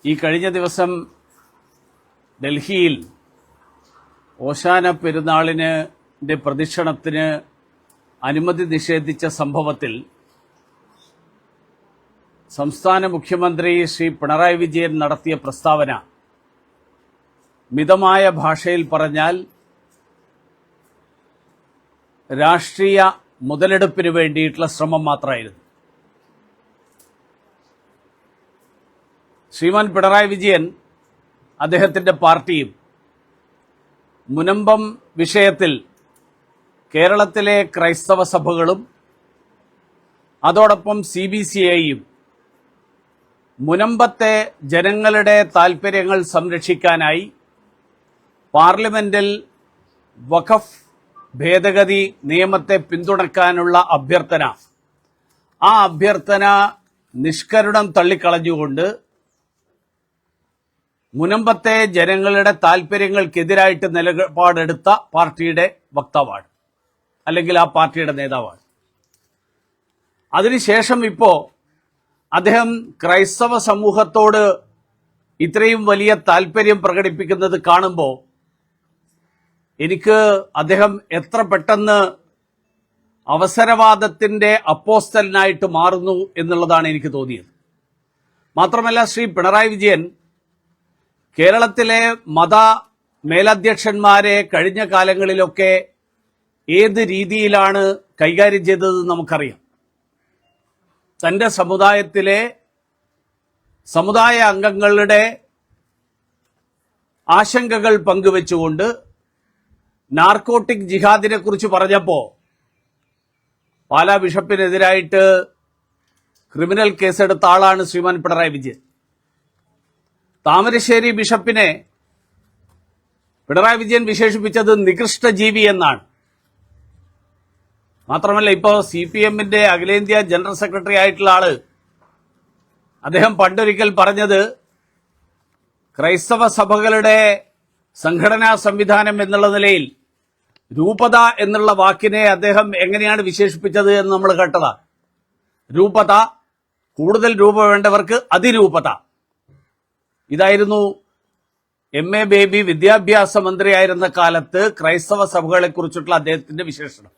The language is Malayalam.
ഈ കഴിഞ്ഞ ദിവസം ഡൽഹിയിൽ ഓശാന പെരുന്നാളിന്റെ പ്രദക്ഷിണത്തിന് അനുമതി നിഷേധിച്ച സംഭവത്തിൽ സംസ്ഥാന മുഖ്യമന്ത്രി ശ്രീ പിണറായി വിജയൻ നടത്തിയ പ്രസ്താവന മിതമായ ഭാഷയിൽ പറഞ്ഞാൽ രാഷ്ട്രീയ മുതലെടുപ്പിന് വേണ്ടിയിട്ടുള്ള ശ്രമം മാത്രമായിരുന്നു. ശ്രീമാൻ പിണറായി വിജയൻ അദ്ദേഹത്തിന്റെ പാർട്ടിയും മുനമ്പം വിഷയത്തിൽ കേരളത്തിലെ ക്രൈസ്തവ സഭകളും അതോടൊപ്പം CBCIയും മുനമ്പത്തെ ജനങ്ങളുടെ താൽപര്യങ്ങൾ സംരക്ഷിക്കാനായി പാർലമെന്റിൽ വഖഫ് ഭേദഗതി നിയമത്തെ പിന്തുണയ്ക്കാനുള്ള അഭ്യർത്ഥന നിഷ്കരുണം തള്ളിക്കളഞ്ഞുകൊണ്ട് മുനമ്പത്തെ ജനങ്ങളുടെ താൽപര്യങ്ങൾക്കെതിരായിട്ട് നിലപാടെടുത്ത പാർട്ടിയുടെ വക്താവാണ്, അല്ലെങ്കിൽ ആ പാർട്ടിയുടെ നേതാവാണ്. അതിനുശേഷം ഇപ്പോ അദ്ദേഹം ക്രൈസ്തവ സമൂഹത്തോട് ഇത്രയും വലിയ താൽപര്യം പ്രകടിപ്പിക്കുന്നത് കാണുമ്പോൾ എനിക്ക് അദ്ദേഹം എത്ര പെട്ടെന്ന് അവസരവാദത്തിന്റെ അപ്പോസ്തലനായിട്ട് മാറുന്നു എന്നുള്ളതാണ് എനിക്ക് തോന്നിയത്. മാത്രമല്ല, ശ്രീ പിണറായി വിജയൻ കേരളത്തിലെ മത മേലധ്യക്ഷന്മാരെ കഴിഞ്ഞ കാലങ്ങളിലൊക്കെ ഏത് രീതിയിലാണ് കൈകാര്യം ചെയ്തതെന്ന് നമുക്കറിയാം. തന്റെ സമുദായത്തിലെ സമുദായ അംഗങ്ങളുടെ ആശങ്കകൾ പങ്കുവെച്ചുകൊണ്ട് നാർക്കോട്ടിക് ജിഹാദിനെ കുറിച്ച് പറഞ്ഞപ്പോൾ പാലാ ബിഷപ്പിനെതിരായിട്ട് ക്രിമിനൽ കേസെടുത്ത ആളാണ് ശ്രീമാൻ പിണറായി വിജയൻ. താമരശ്ശേരി ബിഷപ്പിനെ പിണറായി വിജയൻ വിശേഷിപ്പിച്ചത് നികൃഷ്ട ജീവി എന്നാണ്. മാത്രമല്ല, ഇപ്പോൾ CPMന്റെ അഖിലേന്ത്യാ ജനറൽ സെക്രട്ടറി ആയിട്ടുള്ള ആള് അദ്ദേഹം പണ്ടൊരിക്കൽ പറഞ്ഞത് ക്രൈസ്തവ സഭകളുടെ സംഘടനാ സംവിധാനം എന്നുള്ള നിലയിൽ രൂപത എന്നുള്ള വാക്കിനെ അദ്ദേഹം എങ്ങനെയാണ് വിശേഷിപ്പിച്ചത് എന്ന് നമ്മൾ കേട്ടതാ. രൂപത, കൂടുതൽ രൂപ വേണ്ടവർക്ക് അതിരൂപത. ഇതായിരുന്നു MA ബേബി വിദ്യാഭ്യാസ മന്ത്രിയായിരുന്ന കാലത്ത് ക്രൈസ്തവ സഭകളെ കുറിച്ചിട്ടുള്ള അദ്ദേഹത്തിന്റെ വിശേഷണം.